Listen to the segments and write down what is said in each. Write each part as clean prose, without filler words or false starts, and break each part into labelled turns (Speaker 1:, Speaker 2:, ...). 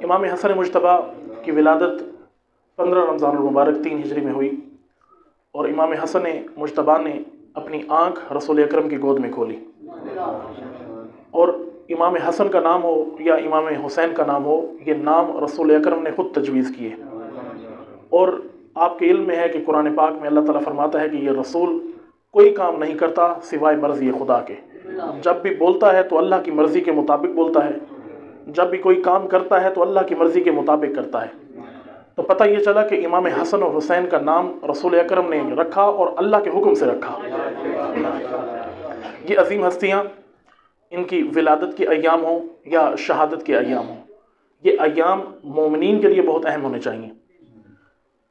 Speaker 1: امام حسن مجتبیٰ کی ولادت 15 رمضان المبارک 3 ہجری میں ہوئی، اور امام حسن مجتبیٰ نے اپنی آنکھ رسول اکرم کی گود میں کھولی، اور امام حسن کا نام ہو یا امام حسین کا نام ہو، یہ نام رسول اکرم نے خود تجویز کیے۔ اور آپ کے علم میں ہے کہ قرآن پاک میں اللہ تعالیٰ فرماتا ہے کہ یہ رسول کوئی کام نہیں کرتا سوائے مرضی خدا کے، جب بھی بولتا ہے تو اللہ کی مرضی کے مطابق بولتا ہے، جب بھی کوئی کام کرتا ہے تو اللہ کی مرضی کے مطابق کرتا ہے۔ تو پتہ یہ چلا کہ امام حسن اور حسین کا نام رسول اکرم نے رکھا اور اللہ کے حکم سے رکھا۔ یہ عظیم ہستیاں، ان کی ولادت کے ایام ہوں یا شہادت کے ایام ہوں، یہ ایام مومنین کے لیے بہت اہم ہونے چاہیے۔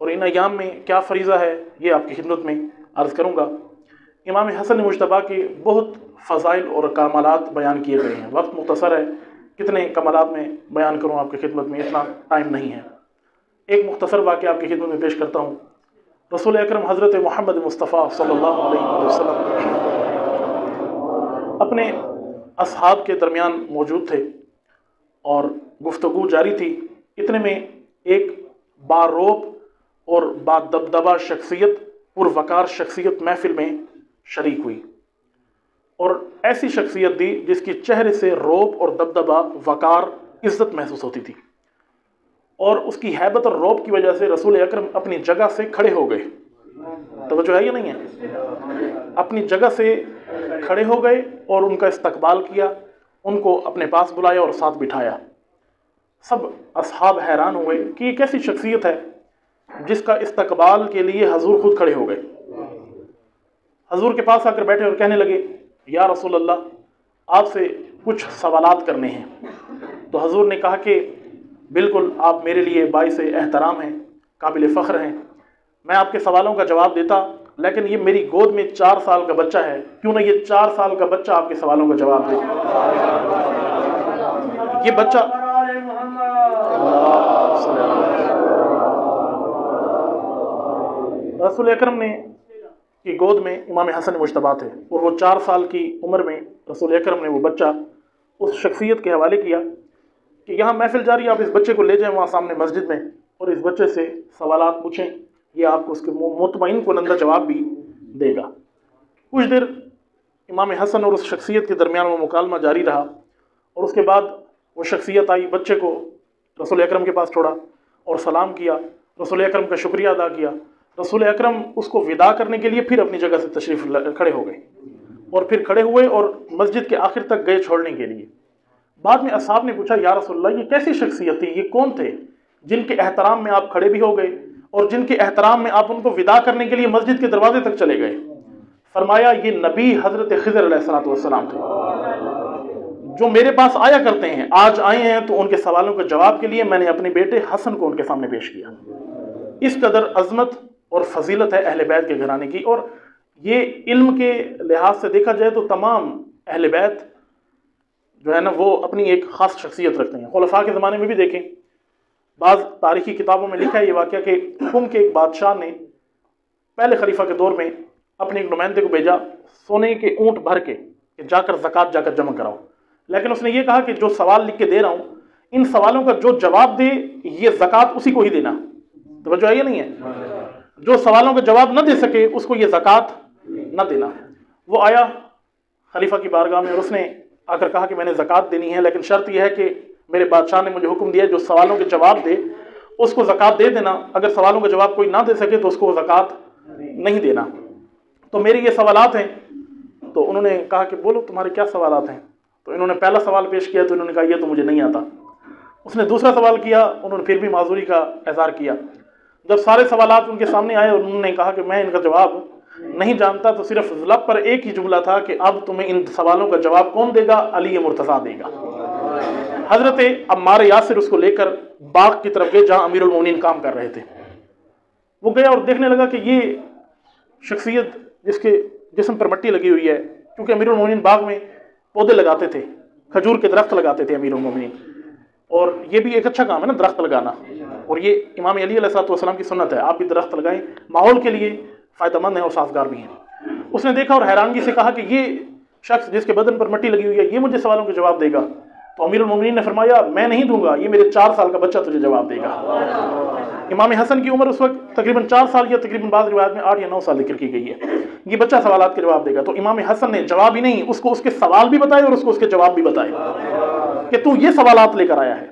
Speaker 1: اور ان ایام میں کیا فریضہ ہے یہ آپ کی خدمت میں عرض کروں گا۔ امام حسن مجتبیٰ کے بہت فضائل اور کمالات بیان کیے گئے ہیں، وقت مختصر ہے، کتنے کمالات میں بیان کروں آپ کی خدمت میں، اتنا ٹائم نہیں ہے۔ ایک مختصر واقعہ آپ کی خدمت میں پیش کرتا ہوں۔ رسول اکرم حضرت محمد مصطفیٰ صلی اللہ علیہ وسلم اپنے اصحاب کے درمیان موجود تھے اور گفتگو جاری تھی، اتنے میں ایک باروب اور بادبدبہ شخصیت، پروقار شخصیت محفل میں شریک ہوئی، اور ایسی شخصیت دی جس کی چہرے سے روب اور دبدبہ، وقار، عزت محسوس ہوتی تھی، اور اس کی ہیبت اور روب کی وجہ سے رسول اکرم اپنی جگہ سے کھڑے ہو گئے۔ توجہ ہے یا نہیں ہے؟ اپنی جگہ سے کھڑے ہو گئے اور ان کا استقبال کیا، ان کو اپنے پاس بلایا اور ساتھ بٹھایا۔ سب اصحاب حیران ہوئے کہ یہ کیسی شخصیت ہے جس کا استقبال کے لیے حضور خود کھڑے ہو گئے۔ حضور کے پاس آ کر بیٹھے اور کہنے لگے، یا رسول اللہ، آپ سے کچھ سوالات کرنے ہیں۔ تو حضور نے کہا کہ بالکل، آپ میرے لیے باعث احترام ہیں، قابل فخر ہیں، میں آپ کے سوالوں کا جواب دیتا، لیکن یہ میری گود میں 4 سال کا بچہ ہے، کیوں نہ یہ 4 سال کا بچہ آپ کے سوالوں کا جواب دے۔ یہ بچہ رسول اکرم نے کی گود میں امام حسن مجتبیٰ تھے، اور وہ 4 سال کی عمر میں رسول اکرم نے وہ بچہ اس شخصیت کے حوالے کیا کہ یہاں محفل جاری، آپ اس بچے کو لے جائیں وہاں سامنے مسجد میں، اور اس بچے سے سوالات پوچھیں، یہ آپ کو اس کے مطمئن کنندہ جواب بھی دے گا۔ کچھ دیر امام حسن اور اس شخصیت کے درمیان وہ مکالمہ جاری رہا، اور اس کے بعد وہ شخصیت آئی، بچے کو رسول اکرم کے پاس چھوڑا اور سلام کیا، رسول اکرم کا شکریہ ادا کیا۔ رسول اکرم اس کو وداع کرنے کے لیے پھر اپنی جگہ سے تشریف کھڑے ہو گئے، اور پھر کھڑے ہوئے اور مسجد کے آخر تک گئے چھوڑنے کے لیے۔ بعد میں اصحاب نے پوچھا، یا رسول اللہ، یہ کیسی شخصیت تھی، یہ کون تھے جن کے احترام میں آپ کھڑے بھی ہو گئے اور جن کے احترام میں آپ ان کو وداع کرنے کے لیے مسجد کے دروازے تک چلے گئے؟ فرمایا، یہ نبی حضرت خضر علیہ السلام تھے، جو میرے پاس آیا کرتے ہیں، آج آئے ہیں تو ان کے سوالوں کے جواب کے لیے میں نے اپنے بیٹے حسن کو ان کے سامنے پیش کیا۔ اس قدر عظمت اور فضیلت ہے اہل بیت کے گھرانے کی، اور یہ علم کے لحاظ سے دیکھا جائے تو تمام اہل بیت جو ہے نا وہ اپنی ایک خاص شخصیت رکھتے ہیں۔ خلفاء کے زمانے میں بھی دیکھیں، بعض تاریخی کتابوں میں لکھا ہے یہ واقعہ کہ حکم کے ایک بادشاہ نے پہلے خلیفہ کے دور میں اپنے ایک نمائندے کو بھیجا سونے کے اونٹ بھر کے کہ جا کر زکوٰۃ جا کر جمع کراؤ، لیکن اس نے یہ کہا کہ جو سوال لکھ کے دے رہا ہوں، ان سوالوں کا جو جواب دے یہ زکوٰۃ اسی کو ہی دینا۔ توجہ ہے یہ نہیں ہے؟ جو سوالوں کا جواب نہ دے سکے اس کو یہ زکوٰۃ نہ دینا۔ وہ آیا خلیفہ کی بارگاہ میں اور اس نے آ کر کہا کہ میں نے زکوٰۃ دینی ہے، لیکن شرط یہ ہے کہ میرے بادشاہ نے مجھے حکم دیا جو سوالوں کے جواب دے اس کو زکوٰۃ دے دینا، اگر سوالوں کا جواب کوئی نہ دے سکے تو اس کو زکوٰۃ نہیں دینا۔ تو میرے یہ سوالات ہیں۔ تو انہوں نے کہا کہ بولو تمہارے کیا سوالات ہیں؟ تو انہوں نے پہلا سوال پیش کیا تو انہوں نے کہا یہ تو مجھے نہیں آتا۔ اس نے دوسرا سوال کیا، انہوں نے پھر بھی معذوری کا اظہار کیا۔ جب سارے سوالات ان کے سامنے آئے اور انہوں نے کہا کہ میں ان کا جواب نہیں جانتا، تو صرف لب پر ایک ہی جملہ تھا کہ اب تمہیں ان سوالوں کا جواب کون دے گا؟ علی مرتضیٰ دے گا۔ حضرت عمار یاسر اس کو لے کر باغ کی طرف گئے جہاں امیر المومنین کام کر رہے تھے۔ وہ گیا اور دیکھنے لگا کہ یہ شخصیت جس کے جسم پر مٹی لگی ہوئی ہے، کیونکہ امیر المومنین باغ میں پودے لگاتے تھے، کھجور کے درخت لگاتے تھے امیر المومنین، اور یہ بھی ایک اچھا کام ہے نا درخت لگانا، اور یہ امام علی علیہ السلام کی سنت ہے، آپ بھی درخت لگائیں، ماحول کے لیے فائدہ مند ہیں اور سازگار بھی ہیں۔ اس نے دیکھا اور حیرانگی سے کہا کہ یہ شخص جس کے بدن پر مٹی لگی ہوئی ہے یہ مجھے سوالوں کے جواب دے گا۔ تو امیر المومنین نے فرمایا میں نہیں دوں گا، یہ میرے 4 سال کا بچہ تجھے جواب دے گا۔ امام حسن کی عمر اس وقت تقریباً 4 سال یا تقریباً بعض روایات میں 8 یا 9 سال ذکر کی گئی ہے۔ یہ بچہ سوالات کے جواب دے گا، تو امام حسن نے جواب ہی نہیں، اس کو اس کے سوال بھی بتائے اور اس کو اس کے جواب بھی بتائے کہ تو یہ سوالات لے کر آیا ہے۔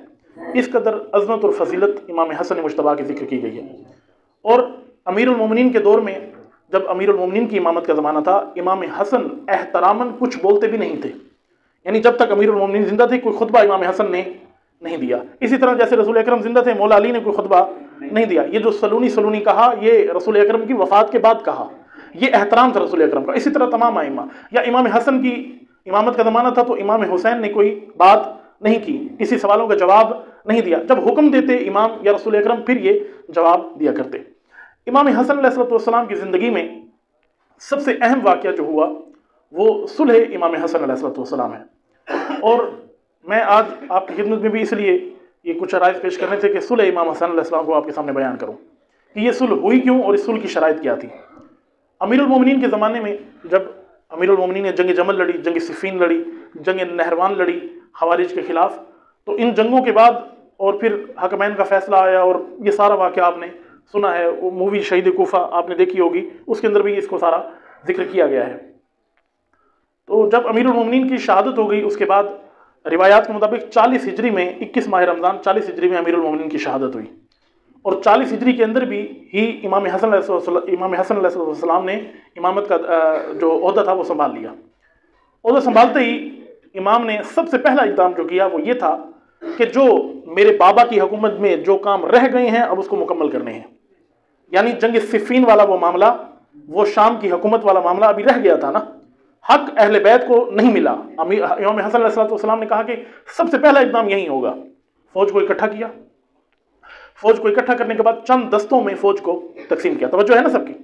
Speaker 1: اس قدر عظمت اور فضیلت امام حسن مجتبیٰ کی ذکر کی گئی ہے۔ اور امیر المومنین کے دور میں جب امیر المومنین کی امامت کا زمانہ تھا، امام حسن احتراماً کچھ بولتے بھی نہیں تھے، یعنی جب تک امیر المومنین زندہ تھے کوئی خطبہ امام حسن نے نہیں دیا۔ اسی طرح جیسے رسول اکرم زندہ تھے، مولا علی نے کوئی خطبہ نہیں دیا۔ یہ جو سلونی کہا، یہ رسول اکرم کی وفات کے بعد کہا، یہ احترام تھا رسول اکرم کا۔ اسی طرح تمام ائمہ، یا امام حسن کی امامت کا زمانہ تھا تو امام حسین نے کوئی بات نہیں کی، کسی سوالوں کا جواب نہیں دیا، جب حکم دیتے امام یا رسول اکرم پھر یہ جواب دیا کرتے۔ امام حسن علیہ السلام کی زندگی میں سب سے اہم واقعہ جو ہوا وہ صلح امام حسن علیہ السلام ہے، اور میں آج آپ کی خدمت میں بھی اس لیے یہ کچھ عرائض پیش کرنے تھے کہ صلح امام حسن علیہ السلام کو آپ کے سامنے بیان کروں کہ یہ صلح ہوئی کیوں اور اس صلح کی شرائط کیا تھی۔ امیر المومنین کے زمانے میں جب امیر المومنین نے جنگ جمل لڑی، جنگ صفین لڑی، جنگ نہروان لڑی خوارج کے خلاف، تو ان جنگوں کے بعد اور پھر حکمین کا فیصلہ آیا، اور یہ سارا واقعہ آپ نے سنا ہے، وہ مووی شہید کوفہ آپ نے دیکھی ہوگی، اس کے اندر بھی اس کو سارا ذکر کیا گیا ہے۔ تو جب امیر المومنین کی شہادت ہو گئی، اس کے بعد روایات کے مطابق 40 ہجری میں 21 ماہ رمضان 40 ہجری میں امیر المومنین کی شہادت ہوئی، اور 40 ہجری کے اندر بھی ہی امام حسن علیہ السلام نے امامت کا جو عہدہ تھا وہ سنبھال لیا۔ عہدہ سنبھالتے ہی امام نے سب سے پہلا اقدام جو کیا وہ یہ تھا کہ جو میرے بابا کی حکومت میں جو کام رہ گئے ہیں اب اس کو مکمل کرنے ہیں، یعنی جنگ صفین والا وہ معاملہ، وہ شام کی حکومت والا معاملہ ابھی رہ گیا تھا نا، حق اہل بیت کو نہیں ملا۔ امام حسن علیہ السلام نے کہا کہ سب سے پہلا اقدام یہی ہوگا۔ فوج کو اکٹھا کیا، فوج کو اکٹھا کرنے کے بعد چند دستوں میں فوج کو تقسیم کیا۔ توجہ ہے نا سب کی؟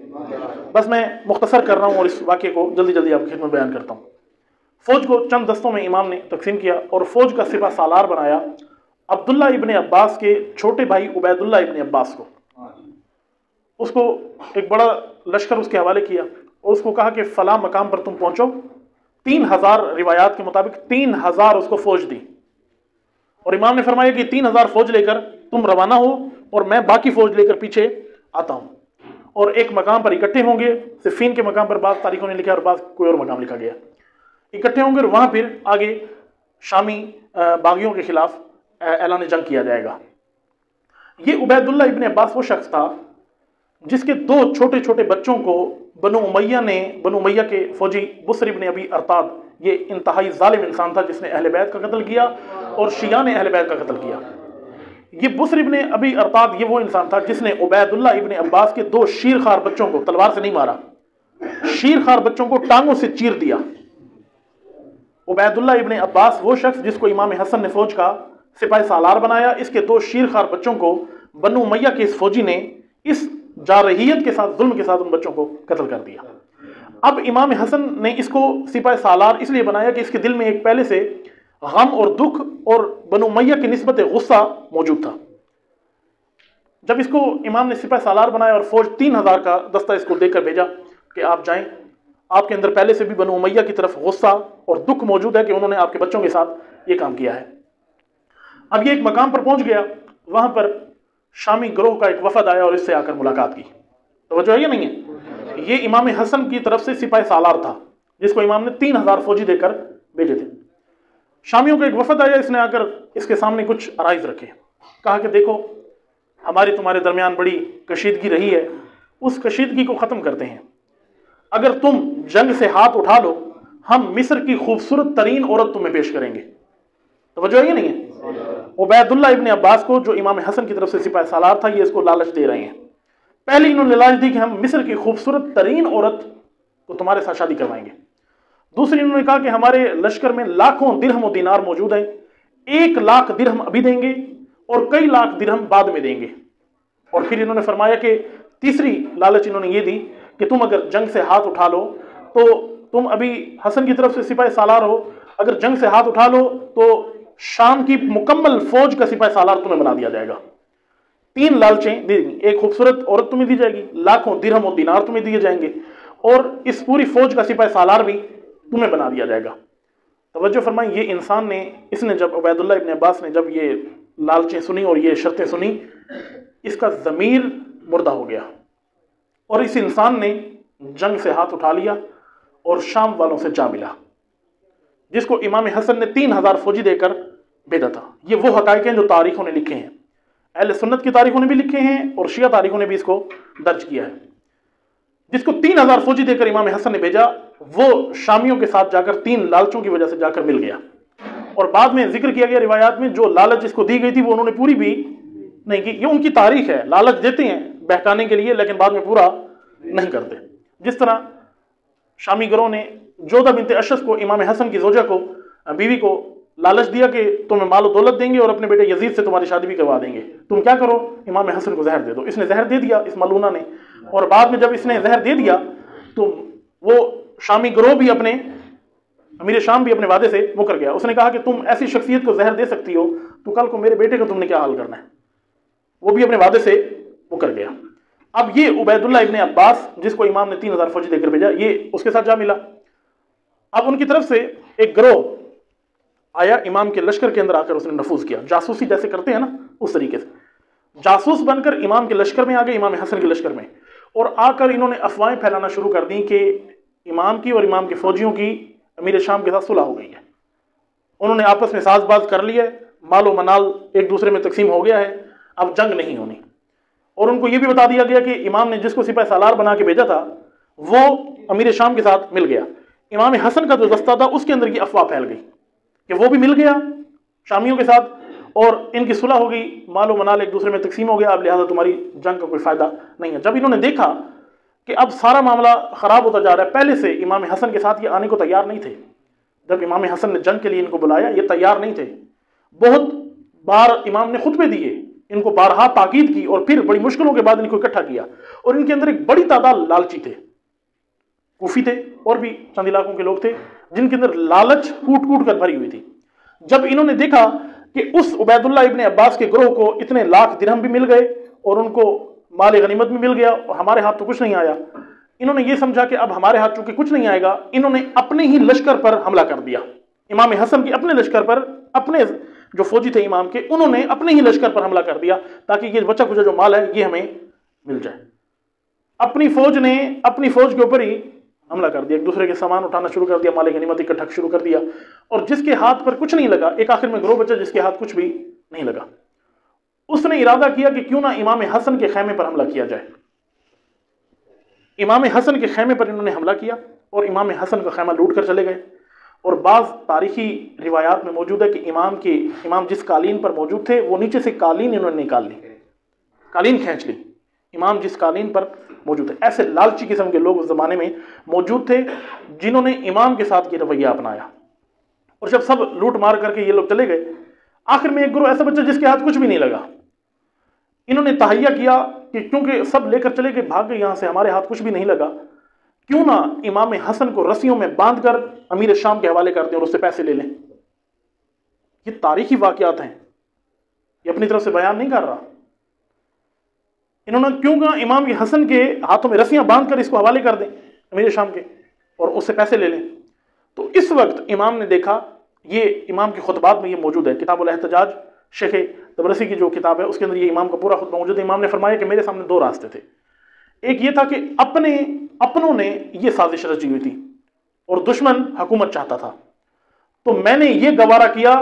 Speaker 1: بس میں مختصر کر رہا ہوں اور اس واقعے کو جلدی جلدی آپ کی خدمت بیان کرتا ہوں۔ فوج کو چند دستوں میں امام نے تقسیم کیا اور فوج کا سپہ سالار بنایا عبداللہ ابن عباس کے چھوٹے بھائی عبید اللہ ابن عباس کو۔ اس کو ایک بڑا لشکر اس کے حوالے کیا اور اس کو کہا کہ فلاں مقام پر تم پہنچو۔ 3000 روایات کے مطابق 3000 اس کو فوج دی، اور امام نے فرمایا کہ 3000 فوج لے کر تم روانہ ہو اور میں باقی فوج لے کر پیچھے آتا ہوں، اور ایک مقام پر اکٹھے ہوں گے۔ صفین کے مقام پر بعض تاریخوں نے لکھا اور بعض کوئی اور مقام لکھا گیا، اکٹھے ہوں گے اور وہاں پھر آگے شامی باغیوں کے خلاف اعلان جنگ کیا جائے گا۔ یہ عبید اللہ ابن عباس وہ شخص تھا جس کے 2 چھوٹے چھوٹے بچوں کو بنو امیہ کے فوجی بسر ابن ابی ارطاد، یہ انتہائی ظالم انسان تھا جس نے اہل بیت کا قتل کیا اور شیعہ نے اہل بیت کا قتل کیا۔ یہ بسر ابن ابی ارطاد یہ وہ انسان تھا جس نے عبید اللہ ابن عباس کے 2 شیرخوار بچوں کو تلوار سے نہیں مارا، شیرخوار بچوں کو ٹانگوں سے چیر دیا۔ عبید اللہ ابن عباس وہ شخص جس کو امام حسن نے فوج کا سپاہی سالار بنایا، اس کے 2 شیرخوار بچوں کو بنو امیہ کے اس فوجی نے اس جارحیت کے ساتھ، ظلم کے ساتھ ان بچوں کو قتل کر دیا۔ اب امام حسن نے اس کو سپاہی سالار اس لیے بنایا کہ اس کے دل میں ایک پہلے سے غم اور دکھ اور بنو امیہ کی نسبت غصہ موجود تھا۔ جب اس کو امام نے سپاہی سالار بنایا اور فوج 3000 کا دستہ اس کو دے کر بھیجا کہ آپ جائیں، آپ کے اندر پہلے سے بھی بنو امیہ کی طرف غصہ اور دکھ موجود ہے کہ انہوں نے آپ کے بچوں کے ساتھ یہ کام کیا ہے۔ اب یہ ایک مقام پر پہنچ گیا، وہاں پر شامی گروہ کا ایک وفد آیا اور اس سے آ کر ملاقات کی۔ توجہ ہے یا نہیں ہے؟ یہ امام حسن کی طرف سے سپاہی سالار تھا جس کو امام نے 3000 فوجی دے کر بھیجے تھے۔ شامیوں کا ایک وفد آیا، اس نے آ کر اس کے سامنے کچھ عرائض رکھے، کہا کہ دیکھو ہماری تمہارے درمیان بڑی کشیدگی رہی ہے، اس کشیدگی کو ختم کرتے ہیں، اگر تم جنگ سے ہاتھ اٹھا لو ہم مصر کی خوبصورت ترین عورت تمہیں پیش کریں گے۔ توجہ ہے نہیں ہے؟ عبید اللہ ابن عباس کو جو امام حسن کی طرف سے سپاہی سالار تھا، یہ اس کو لالچ دے رہے ہیں۔ پہلے انہوں نے لالچ دی کہ ہم مصر کی خوبصورت ترین عورت کو تمہارے ساتھ شادی کروائیں گے۔ دوسری انہوں نے کہا کہ ہمارے لشکر میں لاکھوں درہم و دینار موجود ہیں، 1 لاکھ درہم ابھی دیں گے اور کئی لاکھ درہم بعد میں دیں گے۔ اور پھر انہوں نے فرمایا کہ تیسری لالچ انہوں نے یہ دی کہ تم اگر جنگ سے ہاتھ اٹھا لو تو تم ابھی حسن کی طرف سے سپاہی سالار ہو، اگر جنگ سے ہاتھ اٹھا لو تو شام کی مکمل فوج کا سپاہی سالار تمہیں بنا دیا جائے گا۔ 3 لالچیں دی گئی، ایک خوبصورت عورت تمہیں دی جائے گی، لاکھوں درہم و دینار تمہیں دیے جائیں گے، اور اس پوری فوج کا سپاہی سالار بھی تمہیں بنا دیا جائے گا۔ توجہ فرمائیں، یہ انسان نے، اس نے جب عبید اللہ ابن عباس نے جب یہ لالچیں سنی اور یہ شرطیں سنی، اس کا ضمیر مردہ ہو گیا، اور اس انسان نے جنگ سے ہاتھ اٹھا لیا اور شام والوں سے جا ملا، جس کو امام حسن نے 3000 فوجی دے کر بھیجا تھا۔ یہ وہ حقائق ہیں جو تاریخوں نے لکھے ہیں، اہل سنت کی تاریخوں نے بھی لکھے ہیں اور شیعہ تاریخوں نے بھی اس کو درج کیا ہے۔ جس کو 3000 فوجی دے کر امام حسن نے بھیجا، وہ شامیوں کے ساتھ جا کر 3 لالچوں کی وجہ سے جا کر مل گیا، اور بعد میں ذکر کیا گیا روایات میں جو لالچ اس کو دی گئی تھی وہ انہوں نے پوری بھی نہیں کی۔ یہ ان کی تاریخ ہے، لالچ دیتے ہیں بہکانے کے لیے لیکن بعد میں پورا نہیں کرتے۔ جس طرح شامی گروہ نے جودہ بنت اشعث کو، امام حسن کی زوجہ کو، بیوی کو لالچ دیا کہ تمہیں مال و دولت دیں گے اور اپنے بیٹے یزید سے تمہاری شادی بھی کروا دیں گے، تم کیا کرو، امام حسن کو زہر دے دو۔ اس نے زہر دے دیا، اس ملونہ نے، اور بعد میں جب اس نے زہر دے دیا تو وہ شامی گروہ بھی اپنے، امیر شام بھی اپنے وعدے سے مکر گیا۔ اس نے کہا کہ تم ایسی شخصیت کو زہر دے سکتی ہو تو کل کو میرے بیٹے کا تم نے کیا حال کرنا ہے، وہ بھی اپنے وعدے سے مکر گیا۔ اب یہ عبید اللہ ابن عباس جس کو امام نے 3000 فوجی دے کر بھیجا، یہ اس کے ساتھ جا ملا۔ اب ان کی طرف سے ایک گروہ آیا، امام کے لشکر کے اندر آ کر اس نے نفوذ کیا، جاسوسی جیسے کرتے ہیں نا اس طریقے سے، جاسوس بن کر امام کے لشکر میں آ گئے، امام حسن کے لشکر میں، اور آ کر انہوں نے افواہیں پھیلانا شروع کر دیں کہ امام کی اور امام کے فوجیوں کی امیر شام کے ساتھ صلح ہو گئی ہے، انہوں نے آپس میں ساز باز کر لیا ہے، مال و منال ایک دوسرے میں تقسیم ہو گیا ہے، اب جنگ نہیں ہونی۔ اور ان کو یہ بھی بتا دیا گیا کہ امام نے جس کو سپہ سالار بنا کے بھیجا تھا وہ امیر شام کے ساتھ مل گیا۔ امام حسن کا جو دستہ تھا اس کے اندر یہ افواہ پھیل گئی کہ وہ بھی مل گیا شامیوں کے ساتھ اور ان کی صلح ہو گئی، مال و منال ایک دوسرے میں تقسیم ہو گیا، اب لہٰذا تمہاری جنگ کا کوئی فائدہ نہیں ہے۔ جب انہوں نے دیکھا کہ اب سارا معاملہ خراب ہوتا جا رہا ہے، پہلے سے امام حسن کے ساتھ یہ آنے کو تیار نہیں تھے، جب امام حسن نے جنگ کے لیے ان کو بلایا یہ تیار نہیں تھے، بہت بار امام نے خطبے دیے، ان کو بارہا تاکید کی، اور پھر بڑی مشکلوں کے بعد ان کو اکٹھا کیا، اور ان کے اندر ایک بڑی تعداد لالچی تھے، کوفی تھے اور بھی چند علاقوں کے لوگ تھے جن کے اندر لالچ کوٹ کوٹ کر بھری ہوئی تھی۔ جب انہوں نے دیکھا کہ اس عبید اللہ ابن عباس کے گروہ کو اتنے لاکھ درہم بھی مل گئے اور ان کو مال غنیمت بھی مل گیا اور ہمارے ہاتھ تو کچھ نہیں آیا، انہوں نے یہ سمجھا کہ اب ہمارے ہاتھ چونکہ کچھ نہیں آئے گا، انہوں نے اپنے ہی لشکر پر حملہ کر دیا، امام حسن کے اپنے لشکر پر، اپنے جو فوجی تھے امام کے انہوں نے اپنے ہی لشکر پر حملہ کر دیا تاکہ یہ بچا کچا جو مال ہے یہ ہمیں مل جائے۔ اپنی فوج نے اپنی فوج کے اوپر ہی حملہ کر دیا، ایک دوسرے کے سامان اٹھانا شروع کر دیا، مال غنیمت اکٹھا شروع کر دیا، اور جس کے ہاتھ پر کچھ نہیں لگا، ایک آخر میں گروہ بچا جس کے ہاتھ کچھ بھی نہیں لگا، اس نے ارادہ کیا کہ کیوں نہ امام حسن کے خیمے پر حملہ کیا جائے۔ امام حسن کے خیمے پر انہوں نے حملہ کیا اور امام حسن کا خیمہ لوٹ کر چلے گئے، اور بعض تاریخی روایات میں موجود ہے کہ امام جس قالین پر موجود تھے وہ نیچے سے قالین انہوں نے نکال لی، قالین کھینچ لی، امام جس قالین پر موجود ہے۔ ایسے لالچی قسم کے لوگ اس زمانے میں موجود تھے جنہوں نے امام کے ساتھ یہ رویہ اپنایا، اور جب سب لوٹ مار کر کے یہ لوگ چلے گئے، آخر میں ایک گروہ ایسا بچہ جس کے ہاتھ کچھ بھی نہیں لگا، انہوں نے تہیہ کیا کہ کیونکہ سب لے کر چلے گئے، بھاگ گئے یہاں سے، ہمارے ہاتھ کچھ بھی نہیں لگا، کیوں نہ امام حسن کو رسیوں میں باندھ کر امیر شام کے حوالے کر دیں اور اس سے پیسے لے لیں۔ یہ تاریخی واقعات ہیں، یہ اپنی طرف سے بیان نہیں کر رہا۔ انہوں نے کیوں نہ امام کے حسن کے ہاتھوں میں رسیاں باندھ کر اس کو حوالے کر دیں امیر شام کے اور اس سے پیسے لے لیں۔ تو اس وقت امام نے دیکھا، یہ امام کے خطبات میں یہ موجود ہے، کتاب الاحتجاج شیخ طبرسی کی جو کتاب ہے اس کے اندر یہ امام کا پورا خطبہ موجود ہے۔ امام نے فرمایا کہ میرے سامنے 2 راستے تھے، ایک یہ تھا کہ اپنوں نے یہ سازش رچی ہوئی تھی اور دشمن حکومت چاہتا تھا، تو میں نے یہ گوارا کیا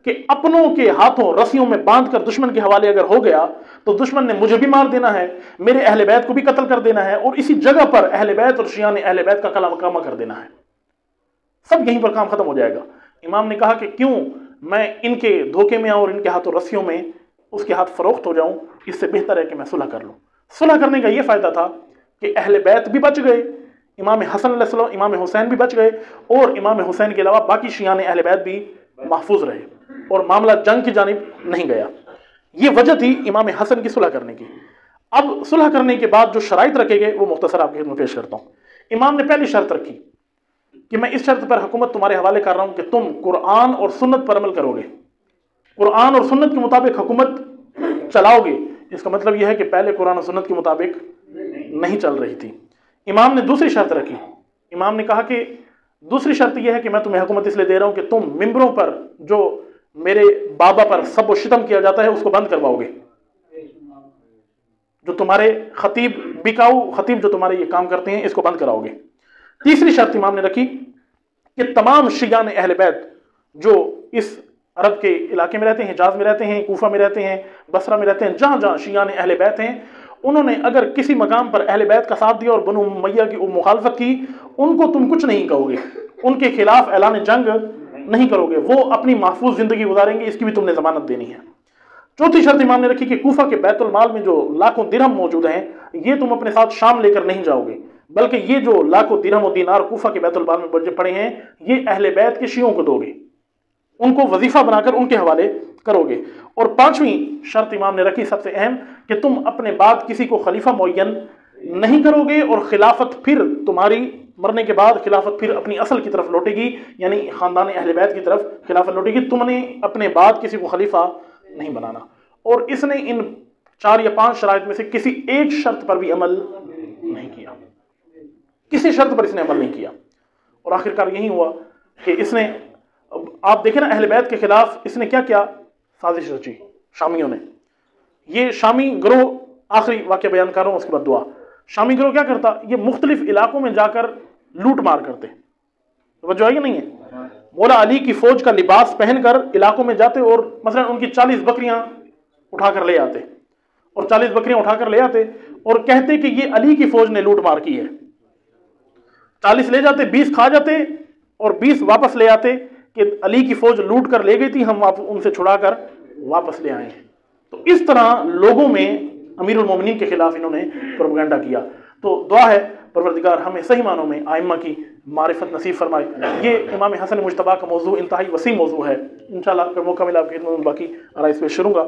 Speaker 1: کہ اپنوں کے ہاتھوں رسیوں میں باندھ کر دشمن کے حوالے اگر ہو گیا تو دشمن نے مجھے بھی مار دینا ہے، میرے اہل بیت کو بھی قتل کر دینا ہے، اور اسی جگہ پر اہل بیت اور شیعہ نے اہل بیت کا کلام مقامہ کر دینا ہے، سب یہیں پر کام ختم ہو جائے گا۔ امام نے کہا کہ کیوں میں ان کے دھوکے میں آؤں اور ان کے ہاتھوں رسیوں میں اس کے ہاتھ فروخت ہو جاؤں، اس سے بہتر ہے کہ میں صلح کر لوں۔ صلح کرنے کا یہ فائدہ تھا کہ اہل بیت بھی بچ گئے، امام حسن علیہ السلام، امام حسین بھی بچ گئے، اور امام حسین کے علاوہ باقی شیعہ اہل بیت بھی محفوظ رہے، اور معاملہ جنگ کی جانب نہیں گیا۔ یہ وجہ تھی امام حسن کی صلح کرنے کی۔ اب صلح کرنے کے بعد جو شرائط رکھے گئے وہ مختصر آپ کے خدمت میں پیش کرتا ہوں۔ امام نے پہلی شرط رکھی کہ میں اس شرط پر حکومت تمہارے حوالے کر رہا ہوں کہ تم قرآن اور سنت پر عمل کرو گے، قرآن اور سنت کے مطابق حکومت چلاؤ گے۔ اس کا مطلب یہ ہے کہ پہلے قرآن اور سنت کے مطابق نہیں چل رہی تھی۔ امام نے دوسری شرط رکھی، امام نے کہا کہ دوسری شرط یہ ہے کہ میں تمہیں حکومت اس لیے دے رہا ہوں کہ تم ممبروں پر جو میرے بابا پر سب و شتم کیا جاتا ہے اس کو بند کرواؤ گے، جو تمہارے خطیب بکاؤ خطیب جو تمہارے یہ کام کرتے ہیں اس کو بند کراؤ گے۔ تیسری شرط امام نے رکھی کہ تمام شیعان اہل بیت جو اس عرب کے علاقے میں رہتے ہیں، حجاز میں رہتے ہیں، کوفہ میں رہتے ہیں، بصرہ میں رہتے ہیں، جہاں جہاں شیعان اہل بیت ہیں، انہوں نے اگر کسی مقام پر اہل بیت کا ساتھ دیا اور بنو امیہ کی مخالفت کی، ان کو تم کچھ نہیں کہو گے، ان کے خلاف اعلان جنگ نہیں کرو گے، وہ اپنی محفوظ زندگی گزاریں گے، اس کی بھی تم نے ضمانت دینی ہے۔ چوتھی شرط امام نے رکھی کہ کوفہ کے بیت المال میں جو لاکھوں درہم موجود ہیں یہ تم اپنے ساتھ شام لے کر نہیں جاؤ گے، بلکہ یہ جو لاکھوں درہم و دینار کوفہ کے بیت المال میں پڑے ہیں یہ اہل بیت کے شیعوں کو دو گے، ان کو وظیفہ بنا کر ان کے حوالے کرو گے۔ اور پانچویں شرط امام نے رکھی سب سے اہم کہ تم اپنے بعد کسی کو خلیفہ معین نہیں کرو گے، اور خلافت پھر تمہاری مرنے کے بعد خلافت پھر اپنی اصل کی طرف لوٹے گی، یعنی خاندان اہل بیت کی طرف خلافت لوٹے گی، تم نے اپنے بعد کسی کو خلیفہ نہیں بنانا۔ اور اس نے ان 4 یا 5 شرائط میں سے کسی ایک شرط پر بھی عمل نہیں کیا، کسی شرط پر اس نے عمل نہیں کیا، اور آخرکار یہی ہوا کہ اس نے، آپ دیکھیں نا اہل بیت کے خلاف اس نے کیا کیا، سازش رچی شامیوں نے۔ یہ شامی گروہ، آخری واقعہ بیان کر رہا ہوں اس کے بعد دعا۔ شامی گروہ کیا کرتا، یہ مختلف علاقوں میں جا کر لوٹ مار کرتے، توجہ ہے نہیں ہے، مولا علی کی فوج کا لباس پہن کر علاقوں میں جاتے اور مثلا ان کی 40 بکریاں اٹھا کر لے آتے، اور 40 بکریاں اٹھا کر لے آتے اور کہتے کہ یہ علی کی فوج نے لوٹ مار کی ہے، 40 لے جاتے، 20 کھا جاتے اور 20 واپس لے آتے کہ علی کی فوج لوٹ کر لے گئی تھی، ہم ان سے چھڑا کر واپس لے آئے ہیں۔ تو اس طرح لوگوں میں امیر المومنین کے خلاف انہوں نے پروپیگنڈا کیا۔ تو دعا ہے پروردگار ہمیں صحیح معنوں میں ائمہ کی معرفت نصیب فرمائے۔ یہ امام حسن مجتبیٰ کا موضوع انتہائی وسیع موضوع ہے، انشاءاللہ اگر موقع ملا آپ کی خدمت میں باقی آرائز پیش کروں گا۔